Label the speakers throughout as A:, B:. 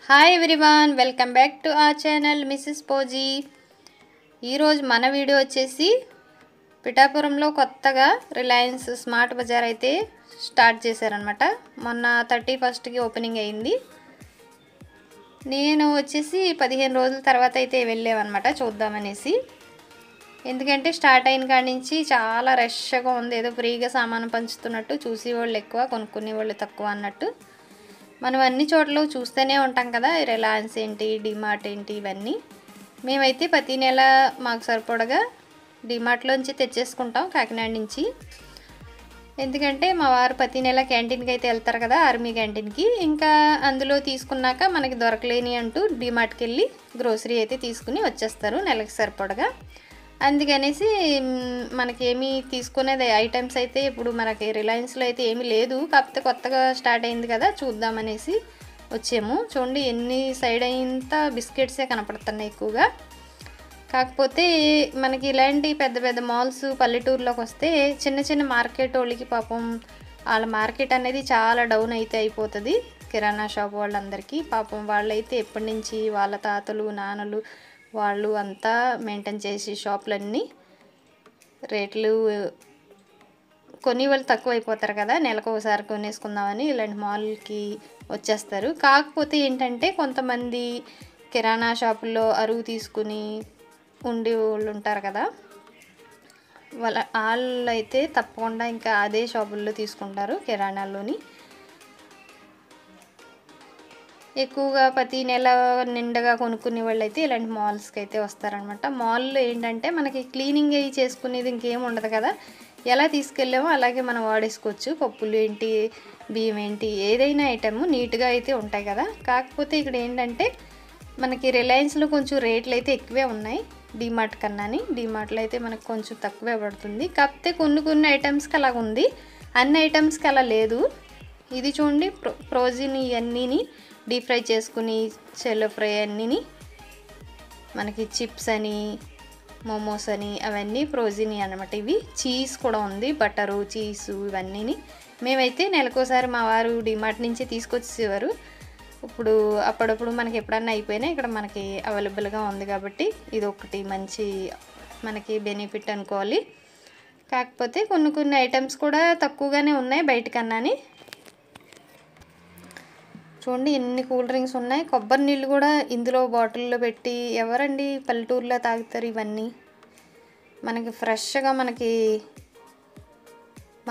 A: Hi everyone, welcome back to our channel Mrs Posy. ఈరోజు మన video వచ్చేసి పిఠాపురంలో కొత్తగా రిలయన్స్ స్మార్ట్ బజార్ అయితే స్టార్ట్ చేశారనమాట. మొన్న 31st ఓపెనింగ్ అయింది. నేను వచ్చేసి 15 రోజుల తర్వాత అయితే వెళ్ళామన్నమాట చూద్దామనేసి. ఎందుకంటే స్టార్ట్ అయిన కాడి నుంచి చాలా రష్గా ఉంది. ఏదో ఫ్రీగా సామాను పంచుతున్నట్టు, చూసేవాళ్ళు ఎక్కువ కొనుక్కునే వాళ్ళు తక్కువ అన్నట్టు. మనం అన్ని చోట్ల చూస్తూనే ఉంటాం కదా, రిలయన్స్ ఏంటి, డిమార్ట్ ఏంటి, ఇవన్నీ. మేమైతే ప్రతి నెల మాకు సరిపడగా డిమార్ట్లోంచి తెచ్చేసుకుంటాం కాకినాడ నుంచి. ఎందుకంటే మా వారు ప్రతి నెల క్యాంటీన్కి అయితే వెళ్తారు కదా, ఆర్మీ క్యాంటీన్కి. ఇంకా అందులో తీసుకున్నాక మనకి దొరకలేని అంటూ డిమార్ట్కి వెళ్ళి గ్రోసరీ అయితే తీసుకుని వచ్చేస్తారు నెలకు సరిపడగా. అందుకనేసి మనకేమీ తీసుకునేది ఐటమ్స్ అయితే ఇప్పుడు మనకి రిలయన్స్లో అయితే ఏమీ లేదు. కాకపోతే కొత్తగా స్టార్ట్ అయింది కదా, చూద్దామనేసి వచ్చాము. చూడండి ఎన్ని సైడ్ అయింత బిస్కెట్సే కనపడుతున్నాయి ఎక్కువగా. కాకపోతే మనకి ఇలాంటి పెద్ద పెద్ద మాల్స్ పల్లెటూరులోకి వస్తే చిన్న చిన్న మార్కెట్ వాళ్ళకి పాపం వాళ్ళ మార్కెట్ అనేది చాలా డౌన్ అయితే అయిపోతుంది. కిరాణా షాప్ వాళ్ళందరికీ పాపం వాళ్ళైతే ఎప్పటి నుంచి వాళ్ళ తాతలు నాన్నలు వాళ్ళు అంతా మెయింటైన్ చేసి షాపులన్నీ రేట్లు కొని వాళ్ళు తక్కువ అయిపోతారు కదా, నెలకు ఒకసారి కొనేసుకుందామని ఇలాంటి మాల్కి వచ్చేస్తారు. కాకపోతే ఏంటంటే కొంతమంది కిరాణా షాపుల్లో అరువు తీసుకుని ఉండి వాళ్ళు ఉంటారు కదా, వాళ్ళు అయితే తప్పకుండా ఇంకా అదే షాపుల్లో తీసుకుంటారు కిరాణాల్లోని. ఎక్కువగా ప్రతి నెల నిండగా కొనుక్కునే వాళ్ళు అయితే ఇలాంటి మాల్స్కి అయితే వస్తారనమాట. మాల్లో ఏంటంటే మనకి క్లీనింగ్ అయ్యి చేసుకునేది ఇంకేం ఉండదు కదా, ఎలా తీసుకెళ్ళామో అలాగే మనం వాడేసుకోవచ్చు. పప్పులు ఏంటి, బియ్యం ఏంటి, ఏదైనా ఐటమ్ నీట్గా అయితే ఉంటాయి కదా. కాకపోతే ఇక్కడ ఏంటంటే మనకి రిలయన్స్లో కొంచెం రేట్లు అయితే ఎక్కువే ఉన్నాయి డిమార్ట్ కన్నాని. డిమార్ట్లో అయితే మనకు కొంచెం తక్కువే పడుతుంది. కాకపోతే కొన్ని ఐటమ్స్కి అలాగ ఉంది, అన్ని ఐటమ్స్కి అలా లేదు. ఇది చూడండి ఫ్రోజన్ ఇవన్నీని డీప్ ఫ్రై చేసుకుని షెల్లో ఫ్రై అన్నీని మనకి చిప్స్ అని మోమోస్ అని అవన్నీ ఫ్రోజన్ అనమాట. ఇవి చీజ్ కూడా ఉంది, బటరు చీజు ఇవన్నీని. మేమైతే నెలకోసారి మా వారు డిమార్ట్ నుంచి తీసుకొచ్చేవారు. ఇప్పుడు అప్పుడప్పుడు మనకి ఎప్పుడన్నా అయిపోయినా ఇక్కడ మనకి అవైలబుల్గా ఉంది కాబట్టి ఇది ఒకటి మంచి మనకి బెనిఫిట్ అనుకోవాలి. కాకపోతే కొన్ని ఐటమ్స్ కూడా తక్కువగానే ఉన్నాయి బయటకన్నాని. చూడండి ఎన్ని కూల్ డ్రింక్స్ ఉన్నాయి. కొబ్బరి నీళ్ళు కూడా ఇందులో బాటిల్లో పెట్టి ఎవరండి పల్లెటూరులో తాగుతారు ఇవన్నీ. మనకి ఫ్రెష్గా మనకి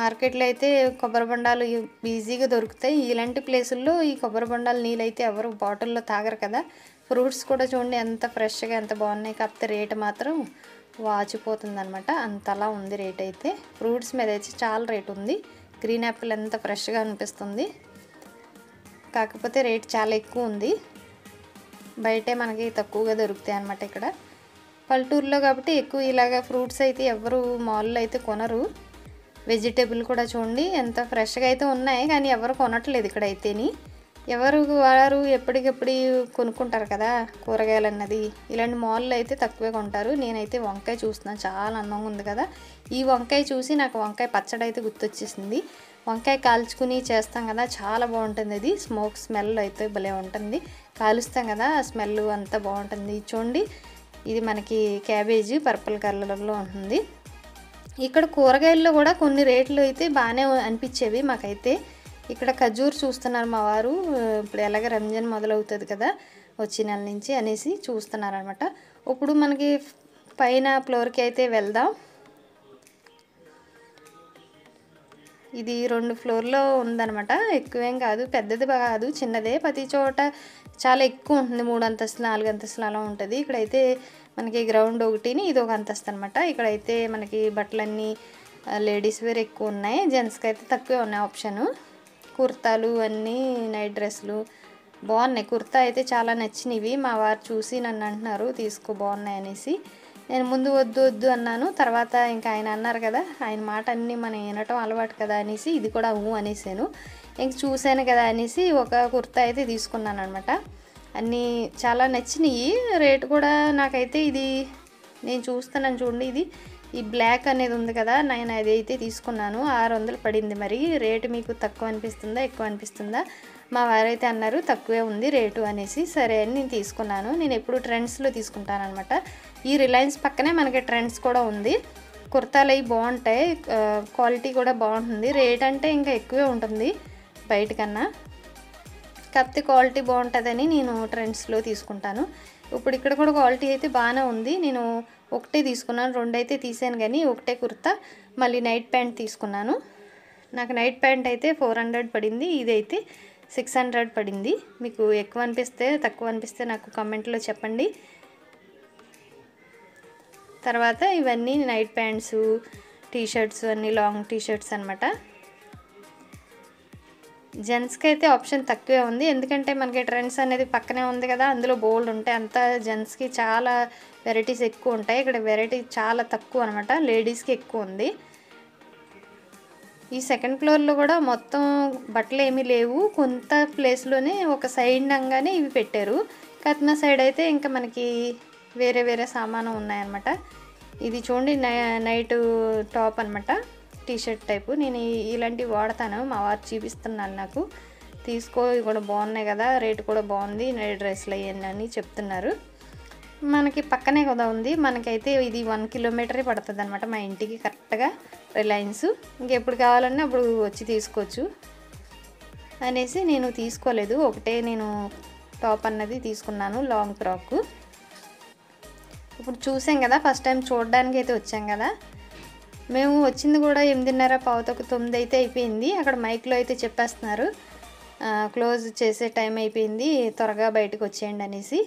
A: మార్కెట్లో అయితే కొబ్బరి బొండాలు ఈజీగా దొరుకుతాయి. ఇలాంటి ప్లేసుల్లో ఈ కొబ్బరి బొండాలు నీళ్ళు అయితే ఎవరు బాటిల్లో తాగరు కదా. ఫ్రూట్స్ కూడా చూడండి ఎంత ఫ్రెష్గా ఎంత బాగున్నాయి. కాకపోతే రేటు మాత్రం వాచిపోతుంది అనమాట, అంతలా ఉంది రేట్ అయితే. ఫ్రూట్స్ మీద అయితే చాలా రేట్ ఉంది. గ్రీన్ యాపిల్ ఎంత ఫ్రెష్గా అనిపిస్తుంది, కాకపోతే రేట్ చాలా ఎక్కువ ఉంది. బయటే మనకి తక్కువగా దొరుకుతాయి అన్నమాట ఇక్కడ పల్లెటూరులో కాబట్టి. ఎక్కువ ఇలాగ ఫ్రూట్స్ అయితే ఎవరు మాల్లో అయితే కొనరు. వెజిటేబుల్ కూడా చూడండి ఎంత ఫ్రెష్గా అయితే ఉన్నాయి, కానీ ఎవరు కొనట్లేదు ఇక్కడ అయితేని. ఎవరు వారు ఎప్పటికెప్పుడు కొనుక్కుంటారు కదా కూరగాయలు అన్నది. ఇలాంటి మాల్లో అయితే తక్కువే కొంటారు. నేనైతే వంకాయ చూస్తున్నాను, చాలా అందంగా ఉంది కదా. ఈ వంకాయ చూసి నాకు వంకాయ పచ్చడి అయితే గుర్తొచ్చేసింది. వంకాయ కాల్చుకుని చేస్తాం కదా, చాలా బాగుంటుంది. అది స్మోక్ స్మెల్ అయితే భలే ఉంటుంది. కాలుస్తాం కదా, ఆ స్మెల్ అంతా బాగుంటుంది. చూడండి ఇది మనకి క్యాబేజీ పర్పుల్ కలర్లో ఉంటుంది. ఇక్కడ కూరగాయల్లో కూడా కొన్ని రేట్లు అయితే బాగానే అనిపించేవి మాకైతే. ఇక్కడ ఖజూర్ చూస్తున్నారు మా వారు. ఇప్పుడు ఎలాగ రంజాన్ మొదలవుతుంది కదా వచ్చే నెల నుంచి అనేసి చూస్తున్నారనమాట. ఇప్పుడు మనకి పైన ఫ్లోర్కి అయితే వెళ్దాం. ఇది 2 ఫ్లోర్లో ఉందన్నమాట. ఎక్కువేం కాదు, పెద్దది కాదు, చిన్నదే. ప్రతి చోట చాలా ఎక్కువ ఉంటుంది, 3 అంతస్తులు 4 అంతస్తులు అలా ఉంటుంది. ఇక్కడైతే మనకి గ్రౌండ్ ఒకటిని ఇది ఒక అంతస్తు అనమాట. ఇక్కడైతే మనకి బట్టలన్నీ లేడీస్ వేర్ ఎక్కువ ఉన్నాయి, జెంట్స్కి అయితే తక్కువే ఉన్నాయి ఆప్షను. కుర్తాలు అన్నీ నైట్ డ్రెస్సులు బాగున్నాయి. కుర్తా అయితే చాలా నచ్చినవి. మా వారు చూసి నన్ను అంటున్నారు తీసుకో బాగున్నాయి అనేసి. నేను ముందు వద్దు అన్నాను. తర్వాత ఇంకా ఆయన అన్నారు కదా, ఆయన మాట అన్నీ మనం వినటం అలవాటు కదా అనేసి ఇది కూడా అనేసాను. ఇంక చూశాను కదా అనేసి ఒక కుర్తా అయితే తీసుకున్నాను అనమాట. అన్నీ చాలా నచ్చినాయి. రేటు కూడా నాకైతే ఇది నేను చూస్తున్నాను చూడండి, ఇది ఈ బ్లాక్ అనేది ఉంది కదా, నేను అదైతే తీసుకున్నాను. 600 పడింది. మరి రేటు మీకు తక్కువ అనిపిస్తుందా ఎక్కువ అనిపిస్తుందా? మా వారైతే అన్నారు తక్కువే ఉంది రేటు అనేసి. సరే అని నేను తీసుకున్నాను. నేను ఎప్పుడు ట్రెండ్స్లో తీసుకుంటాను అనమాట. ఈ రిలయన్స్ పక్కనే మనకి ట్రెండ్స్ కూడా ఉంది. కుర్తాలు అవి బాగుంటాయి, క్వాలిటీ కూడా బాగుంటుంది. రేట్ అంటే ఇంకా ఎక్కువే ఉంటుంది బయట కన్నా, కాకపోతే క్వాలిటీ బాగుంటుందని నేను ట్రెండ్స్లో తీసుకుంటాను. ఇప్పుడు ఇక్కడ కూడా క్వాలిటీ అయితే బాగానే ఉంది. నేను ఒకటే తీసుకున్నాను, 2 అయితే తీసాను కానీ ఒకటే కుర్తా, మళ్ళీ నైట్ ప్యాంట్ తీసుకున్నాను. నాకు నైట్ ప్యాంట్ అయితే 400 పడింది, ఇదైతే 600 పడింది. మీకు ఎక్కువ అనిపిస్తే తక్కువ అనిపిస్తే నాకు కామెంట్లో చెప్పండి. తర్వాత ఇవన్నీ నైట్ ప్యాంట్స్, టీషర్ట్స్, అన్నీ లాంగ్ టీషర్ట్స్ అనమాట. జెంట్స్కి అయితే ఆప్షన్ తక్కువే ఉంది, ఎందుకంటే మనకి ట్రెండ్స్ అనేది పక్కనే ఉంది కదా, అందులో బోల్డ్ ఉంటాయి. అంతా జెంట్స్కి చాలా వెరైటీస్ ఎక్కువ ఉంటాయి. ఇక్కడ వెరైటీ చాలా తక్కువ అనమాట, లేడీస్కి ఎక్కువ ఉంది. ఈ సెకండ్ ఫ్లోర్లో కూడా మొత్తం బట్టలు ఏమీ లేవు, కొంత ప్లేస్లోనే ఒక సైడ్ నంగానే ఇవి పెట్టారు. కత్న సైడ్ అయితే ఇంకా మనకి వేరే వేరే సామాను ఉన్నాయన్నమాట. ఇది చూడండి, నైట్ టాప్ అనమాట, టీషర్ట్ టైపు. నేను ఇలాంటివి వాడతాను, మా వారు చూపిస్తున్నాను నాకు, తీసుకో ఇవి కూడా బాగున్నాయి కదా, రేటు కూడా బాగుంది, నైట్ డ్రెస్లు అయ్యండి అని చెప్తున్నారు. మనకి పక్కనే కదా ఉంది, మనకైతే ఇది 1 కిలోమీటరే పడుతుంది అనమాట మా ఇంటికి కరెక్ట్గా రిలయన్స్. ఇంకెప్పుడు కావాలన్నా అప్పుడు వచ్చి తీసుకోవచ్చు అనేసి నేను తీసుకోలేదు. ఒకటే నేను టాప్ అన్నది తీసుకున్నాను, లాంగ్ ఫ్రాక్. ఇప్పుడు చూసాం కదా, ఫస్ట్ టైం చూడడానికి అయితే వచ్చాం కదా. మేము వచ్చింది కూడా 8:30 పావుతకు 9 అయితే అయిపోయింది. అక్కడ మైక్లో అయితే చెప్పేస్తున్నారు క్లోజ్ చేసే టైం అయిపోయింది, త్వరగా బయటకు వచ్చేయండి అనేసి.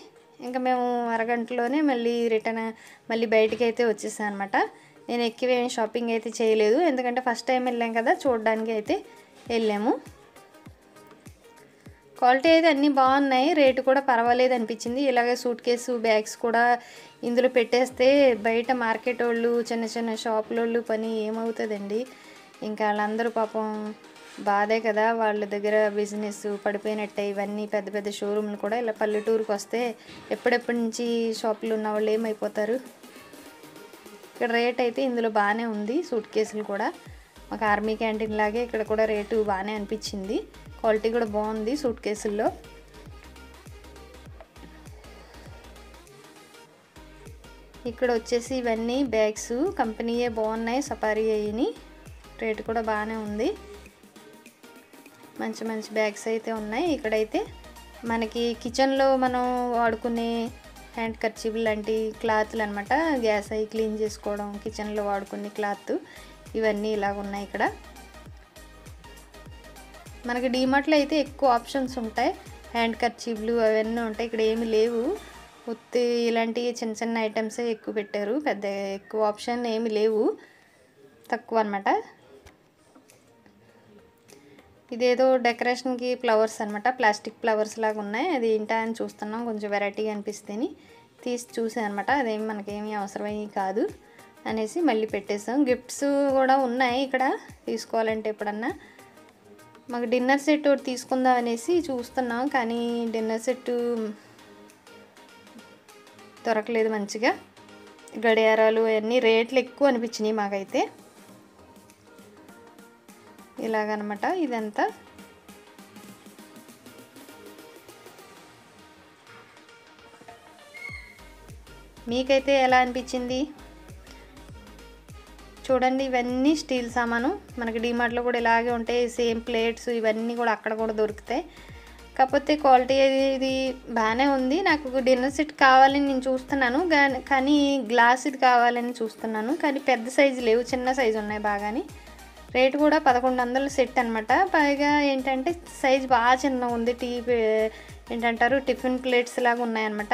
A: ఇంకా మేము అరగంటలోనే మళ్ళీ బయటికి అయితే వచ్చేసాను అనమాట. నేను ఎక్కువ షాపింగ్ అయితే చేయలేదు, ఎందుకంటే ఫస్ట్ టైం వెళ్ళాం కదా, చూడడానికి అయితే వెళ్ళాము. క్వాలిటీ అయితే అన్నీ బాగున్నాయి, రేటు కూడా పర్వాలేదు అనిపించింది. ఇలాగే సూట్ కేసు, బ్యాగ్స్ కూడా ఇందులో పెట్టేస్తే బయట మార్కెట్ వాళ్ళు, చిన్న చిన్న షాపుల పని ఏమవుతుందండి. ఇంకా వాళ్ళందరూ పాపం బాధే కదా, వాళ్ళ దగ్గర బిజినెస్ పడిపోయినట్టే. ఇవన్నీ పెద్ద పెద్ద షోరూమ్లు కూడా ఇలా పల్లెటూరుకి వస్తే ఎప్పటి నుంచి షాపులు ఉన్న వాళ్ళు ఏమైపోతారు. ఇక్కడ రేట్ అయితే ఇందులో బాగానే ఉంది, సూట్ కేసులు కూడా మాకు ఆర్మీ క్యాంటీన్ లాగే ఇక్కడ కూడా రేటు బాగానే అనిపించింది. క్వాలిటీ కూడా బాగుంది సూట్ కేసుల్లో. ఇక్కడ వచ్చేసి ఇవన్నీ బ్యాగ్స్, కంపెనీయే బాగున్నాయి, సఫారీ అయ్యి, రేటు కూడా బాగానే ఉంది. మంచి మంచి బ్యాగ్స్ అయితే ఉన్నాయి. ఇక్కడైతే మనకి కిచెన్లో మనం వాడుకునే హ్యాండ్ కర్చీఫ్ లాంటి క్లాత్లు అనమాట, గ్యాస్ అవి క్లీన్ చేసుకోవడం, కిచెన్లో వాడుకునే క్లాత్, ఇవన్నీ ఇలాగ ఉన్నాయి. ఇక్కడ మనకి డీమార్ట్లో అయితే ఎక్కువ ఆప్షన్స్ ఉంటాయి, హ్యాండ్ కర్చీఫ్లు అవన్నీ ఉంటాయి. ఇక్కడ ఏమి లేవు, ఉత్తి ఇలాంటి చిన్న చిన్న ఐటమ్సే ఎక్కువ పెట్టారు, పెద్ద ఎక్కువ ఆప్షన్ ఏమి లేవు, తక్కువ అనమాట. ఇదేదో డెకరేషన్కి ఫ్లవర్స్ అనమాట, ప్లాస్టిక్ ఫ్లవర్స్ లాగా ఉన్నాయి. అది ఏంటా అని చూస్తున్నాం, కొంచెం వెరైటీగా అనిపిస్తేని తీసి చూసాను అనమాట. అదేమి మనకేమీ అవసరమయ్యి కాదు అనేసి మళ్ళీ పెట్టేసాం. గిఫ్ట్స్ కూడా ఉన్నాయి ఇక్కడ, తీసుకోవాలంటే ఎప్పుడన్నా. మాకు డిన్నర్ సెట్ ఒకటి తీసుకుందాం అనేసి చూస్తున్నాం, కానీ డిన్నర్ సెట్ దొరకలేదు మంచిగా. గడియారాలు అవన్నీ రేట్లు ఎక్కువ అనిపించినాయి మాకైతే. ఇలాగనమాట ఇదంతా. మీకైతే ఎలా అనిపించింది చూడండి. ఇవన్నీ స్టీల్ సామాను, మనకి డీమార్ట్లో కూడా ఇలాగే ఉంటాయి, సేమ్ ప్లేట్స్ ఇవన్నీ కూడా అక్కడ కూడా దొరుకుతాయి. కాకపోతే క్వాలిటీ ఇది బాగానే ఉంది. నాకు డిన్నర్ సెట్ కావాలని నేను చూస్తున్నాను, కానీ గ్లాస్ ఇది కావాలని చూస్తున్నాను, కానీ పెద్ద సైజు లేవు, చిన్న సైజు ఉన్నాయి బాగాని. రేటు కూడా 1100 సెట్ అనమాట. పైగా ఏంటంటే సైజు బాగా చిన్న ఉంది, ఏంటంటారు టిఫిన్ ప్లేట్స్ లాగా ఉన్నాయన్నమాట.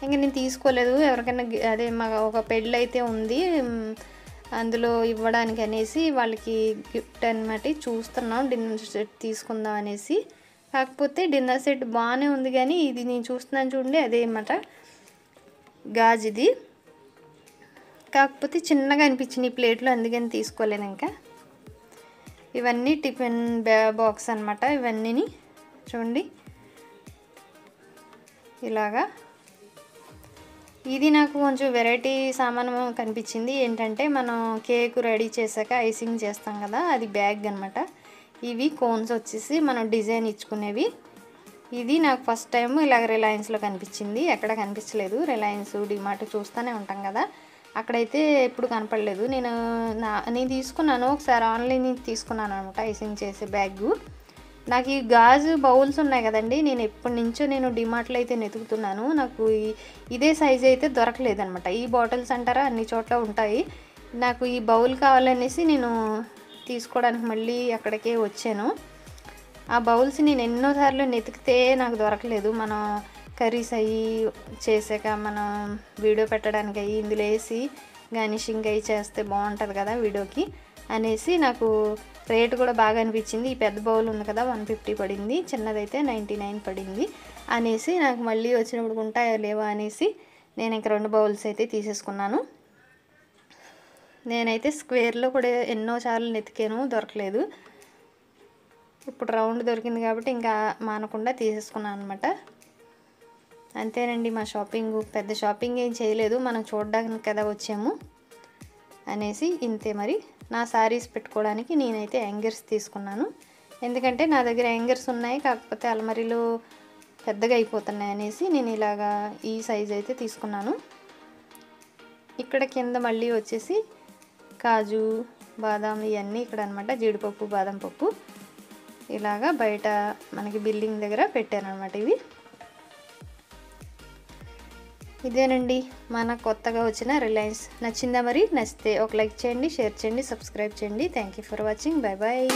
A: ఇంకా నేను తీసుకోలేదు, ఎవరికైనా అదే ఒక పెళ్ళి అయితే ఉంది, అందులో ఇవ్వడానికి అనేసి వాళ్ళకి గిఫ్ట్ అనమాట చూస్తున్నాం, డిన్నర్ సెట్ తీసుకుందాం అనేసి. కాకపోతే డిన్నర్ సెట్ బాగానే ఉంది, కానీ ఇది నేను చూస్తున్నాను చూడండి, అదే అన్నమాట గాజుది. కాకపోతే చిన్నగా అనిపించింది ఈ ప్లేట్లు, అందుకని తీసుకోలేను. ఇంకా ఇవన్నీ టిఫిన్ బాక్స్ అనమాట, ఇవన్నీ చూడండి ఇలాగా. ఇది నాకు కొంచెం వెరైటీ సామాను కనిపించింది. ఏంటంటే మనం కేక్ రెడీ చేశాక ఐసింగ్ చేస్తాం కదా, అది బ్యాగ్ అనమాట. ఇవి కోన్స్ వచ్చేసి మనం డిజైన్ ఇచ్చుకునేవి. ఇది నాకు ఫస్ట్ టైం ఇలాగ రిలయన్స్లో కనిపించింది, ఎక్కడ కనిపించలేదు. రిలయన్స్, డిమార్ట్ చూస్తూనే ఉంటాం కదా, అక్కడైతే ఎప్పుడు కనపడలేదు. నేను తీసుకున్నాను ఒకసారి, ఆన్లైన్ నుంచి తీసుకున్నాను అనమాట ఐసింగ్ చేసే బ్యాగు. నాకు ఈ గాజు బౌల్స్ ఉన్నాయి కదండి, నేను ఎప్పటి నుంచో డిమార్ట్లో అయితే వెతుకుతున్నాను. నాకు ఇదే సైజు అయితే దొరకలేదనమాట. ఈ బాటిల్స్ అంటారా అన్ని చోట్ల ఉంటాయి. నాకు ఈ బౌల్ కావాలనేసి నేను తీసుకోవడానికి మళ్ళీ అక్కడికే వచ్చాను. ఆ బౌల్స్ నేను ఎన్నోసార్లు వెతికితే నాకు దొరకలేదు. మనం కర్రీస్ అయ్యి చేసాక మనం వీడియో పెట్టడానికి అయ్యి ఇందులో వేసి గార్నిషింగ్ అయ్యి చేస్తే బాగుంటుంది కదా వీడియోకి అనేసి, నాకు రేటు కూడా బాగా అనిపించింది. ఈ పెద్ద బౌల్ ఉంది కదా 150 పడింది, చిన్నదైతే 99 పడింది అనేసి, నాకు మళ్ళీ వచ్చినప్పుడు ఉంటాయో లేవా అనేసి నేను ఇంక 2 బౌల్స్ అయితే తీసేసుకున్నాను. నేనైతే స్క్వేర్లో కూడా ఎన్నోసార్లు వెతికాను, దొరకలేదు. ఇప్పుడు రౌండ్ దొరికింది కాబట్టి ఇంకా మానకుండా తీసేసుకున్నాను అనమాట. అంతేనండి మా షాపింగ్. పెద్ద షాపింగ్ ఏం చేయలేదు, మనం చూడడానికి కదా వచ్చాము అనేసి ఇంతే. మరి నా శారీస్ పెట్టుకోవడానికి నేనైతే యాంగర్స్ తీసుకున్నాను. ఎందుకంటే నా దగ్గర యాంగర్స్ ఉన్నాయి, కాకపోతే అల్మరీలో పెద్దగా అయిపోతున్నాయి అనేసి నేను ఇలాగా ఈ సైజ్ అయితే తీసుకున్నాను. ఇక్కడ కింద మళ్ళీ వచ్చేసి కాజు, బాదాం ఇవన్నీ ఇక్కడ అనమాట, జీడిపప్పు, బాదం పప్పు ఇలాగా బయట మనకి బిల్డింగ్ దగ్గర పెట్టాను అనమాట. ఇదేనండి మన కొత్తగా వచ్చిన రిలయన్స్. నచ్చిందా మరి? నచ్చితే ఒక లైక్ చేయండి, షేర్ చేయండి, సబ్స్క్రైబ్ చేయండి. Thank you for watching. Bye bye.